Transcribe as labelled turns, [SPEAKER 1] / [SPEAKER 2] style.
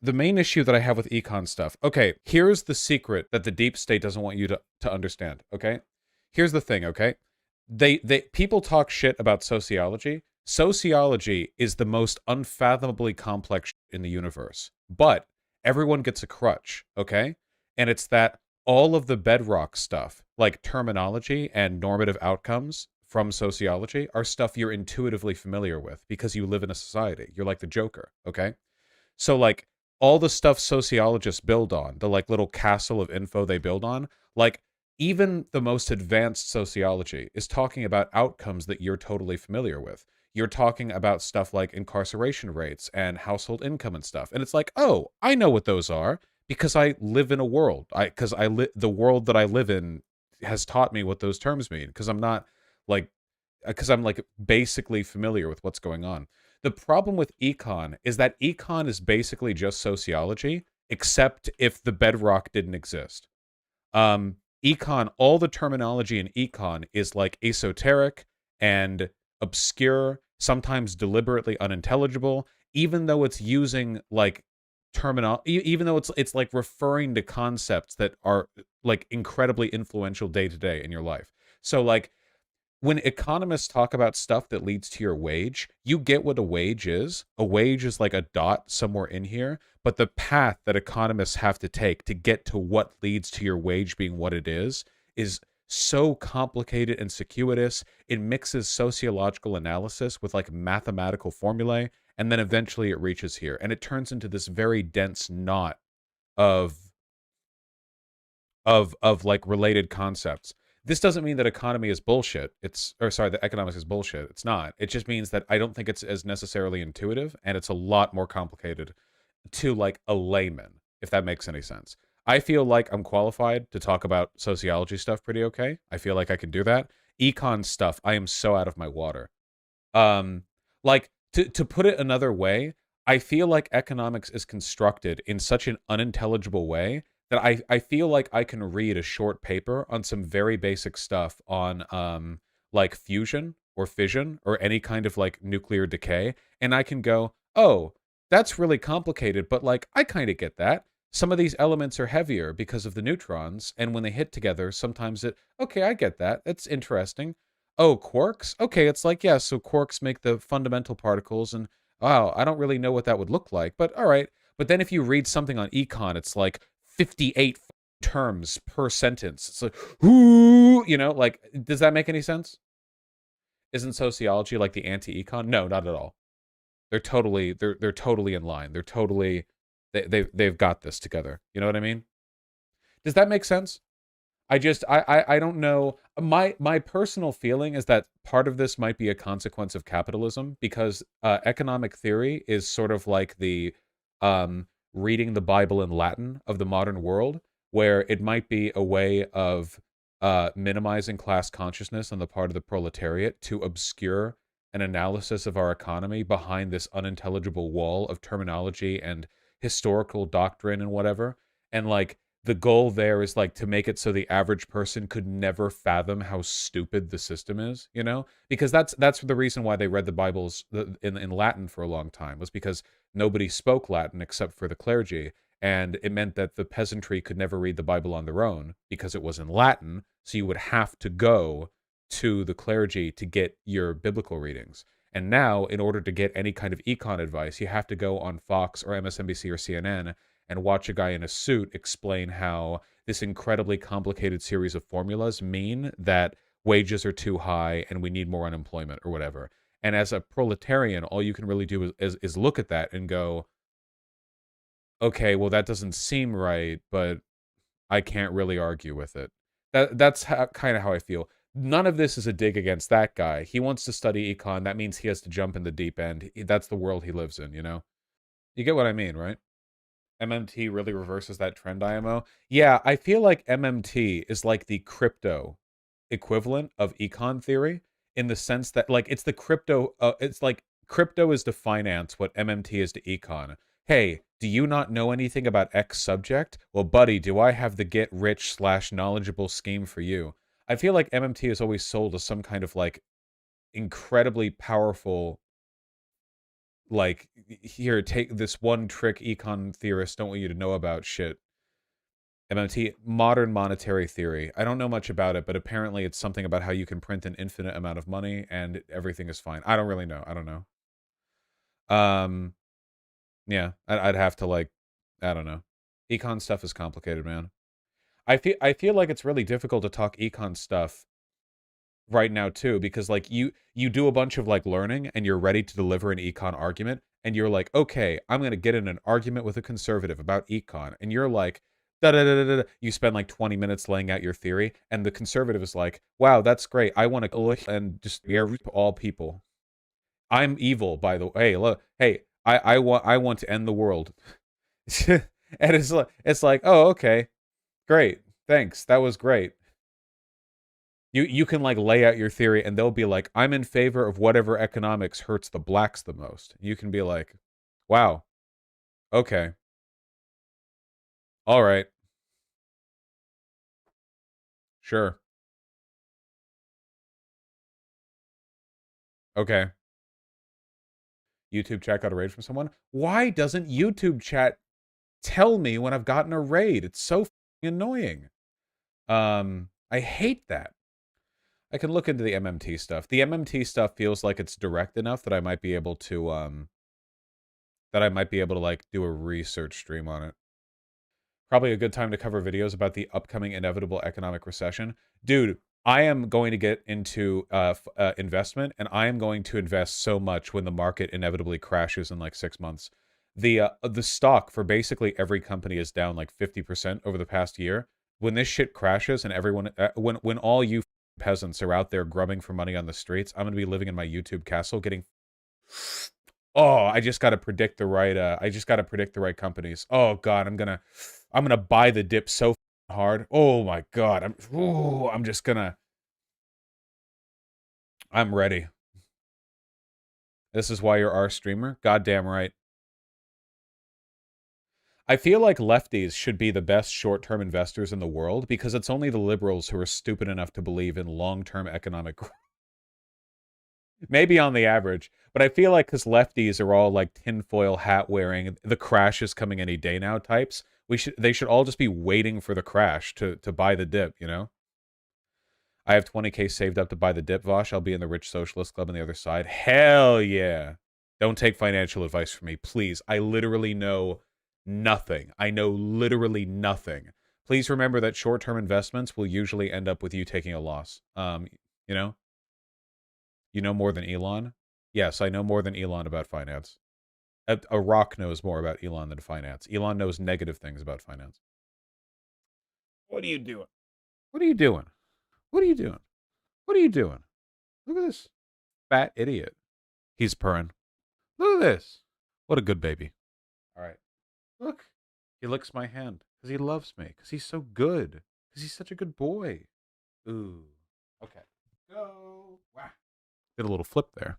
[SPEAKER 1] the main issue that I have with econ stuff. Okay, here's the secret that the deep state doesn't want you to understand. Okay, here's the thing. Okay, they people talk shit about sociology. Sociology is the most unfathomably complex in the universe, but everyone gets a crutch. Okay, and it's that all of the bedrock stuff, like terminology and normative outcomes from sociology, are stuff you're intuitively familiar with because you live in a society. You're like the Joker. Okay, so like all the stuff sociologists build on, the like little castle of info they build on, like even the most advanced sociology is talking about outcomes that you're totally familiar with. You're talking about stuff like incarceration rates and household income and stuff. And it's like, "Oh, I know what those are because I live in a world. The world that I live in has taught me what those terms mean because I'm not like because I'm like basically familiar with what's going on." The problem with econ is that econ is basically just sociology, except if the bedrock didn't exist. Econ, all the terminology in econ is like esoteric and obscure, sometimes deliberately unintelligible, even though it's using like even though it's like referring to concepts that are like incredibly influential day to day in your life. So like when economists talk about stuff that leads to your wage, you get what a wage is. A wage is like a dot somewhere in here, but the path that economists have to take to get to what leads to your wage being what it is so complicated and circuitous. It mixes sociological analysis with like mathematical formulae, and then eventually it reaches here, and it turns into this very dense knot of of like related concepts. This doesn't mean that economy is bullshit. It's or sorry, that economics is bullshit. It's not. It just means that I don't think it's as necessarily intuitive, and it's a lot more complicated to like a layman, if that makes any sense. I feel like I'm qualified to talk about sociology stuff pretty okay. I feel like I can do that. Econ stuff, I am so out of my water. Um, like to put it another way, I feel like economics is constructed in such an unintelligible way that I feel like I can read a short paper on some very basic stuff on like fusion or fission or any kind of like nuclear decay, and I can go, "Oh, that's really complicated, but like I kind of get that. Some of these elements are heavier because of the neutrons, and when they hit together, sometimes okay, I get that. That's interesting. Oh, quarks? Okay, it's like, yeah, so quarks make the fundamental particles, and wow, I don't really know what that would look like, but all right. But then if you read something on econ, it's like 58 terms per sentence. It's like, ooh, like, does that make any sense? Isn't sociology like the anti-econ? No, not at all. They're totally in line. They're totally they've got this together. You know what I mean? Does that make sense? I don't know. My personal feeling is that part of this might be a consequence of capitalism because economic theory is sort of like the reading the Bible in Latin of the modern world, where it might be a way of minimizing class consciousness on the part of the proletariat to obscure an analysis of our economy behind this unintelligible wall of terminology and historical doctrine and whatever. And like the goal there is like to make it so the average person could never fathom how stupid the system is, because that's the reason why they read the Bibles in Latin for a long time, was because nobody spoke Latin except for the clergy, and it meant that the peasantry could never read the Bible on their own because it was in Latin, so you would have to go to the clergy to get your biblical readings. And now, in order to get any kind of econ advice, you have to go on Fox or MSNBC or CNN and watch a guy in a suit explain how this incredibly complicated series of formulas mean that wages are too high and we need more unemployment or whatever. And as a proletarian, all you can really do is look at that and go, okay, well, that doesn't seem right, but I can't really argue with it. That's kind of how I feel. None of this is a dig against that guy. He wants to study econ. That means he has to jump in the deep end. That's the world he lives in, you know? You get what I mean, right? MMT really reverses that trend, IMO. Yeah, I feel like MMT is like the crypto equivalent of econ theory in the sense that like it's the crypto it's like crypto is to finance what MMT is to econ. Hey, do you not know anything about X subject? Well, buddy, do I have the get rich slash knowledgeable scheme for you? I feel like MMT is always sold as some kind of like incredibly powerful like, here, take this one trick econ theorists don't want you to know about shit. MMT, modern monetary theory. I don't know much about it, but apparently it's something about how you can print an infinite amount of money and everything is fine. I don't really know. I don't know. Um, yeah, I'd have to like, I don't know. Econ stuff is complicated, man. I feel like it's really difficult to talk econ stuff right now too, because like you do a bunch of like learning and you're ready to deliver an econ argument and you're like, okay, I'm gonna get in an argument with a conservative about econ, and you're like, da da da da da. You spend like 20 minutes laying out your theory, and the conservative is like, wow, that's great. I want to look and just all people. I'm evil, by the way. Hey, look, hey, I want to end the world. And it's like, oh, okay, great, thanks, that was great. You can like lay out your theory and they'll be like, I'm in favor of whatever economics hurts the blacks the most. You can be like, wow, okay, all right, sure, okay. YouTube chat got a raid from someone. Why doesn't YouTube chat tell me when I've gotten a raid? It's so annoying. I hate that. I can look into the MMT stuff. The MMT stuff feels like it's direct enough that I might be able to like do a research stream on it. Probably a good time to cover videos about the upcoming inevitable economic recession. Dude, I am going to get into investment, and I am going to invest so much when the market inevitably crashes in like 6 months. The stock for basically every company is down like 50% over the past year. When this shit crashes and everyone, when all you peasants are out there grubbing for money on the streets, I'm going to be living in my YouTube castle getting. Oh, I just got to predict the right. I just got to predict the right companies. Oh God, I'm gonna buy the dip so hard. Oh my God, I'm just gonna. I'm ready. This is why you're our streamer. Goddamn right. I feel like lefties should be the best short-term investors in the world because it's only the liberals who are stupid enough to believe in long-term economic growth. Maybe on the average, but I feel like because lefties are all like tinfoil hat wearing, the crash is coming any day now types. They should all just be waiting for the crash to buy the dip, you know? I have 20K saved up to buy the dip, Vaush. I'll be in the rich socialist club on the other side. Hell yeah. Don't take financial advice from me, please. I literally know nothing. I know literally nothing. Please remember that short-term investments will usually end up with you taking a loss. You know? You know more than Elon? Yes, I know more than Elon about finance. A rock knows more about Elon than finance. Elon knows negative things about finance. What are you doing? What are you doing? What are you doing? What are you doing? Look at this fat idiot. He's purring. Look at this. What a good baby. All right. Look. He licks my hand because he loves me, because he's so good, because he's such a good boy. Ooh. Okay. Go. Wow. Did a little flip there.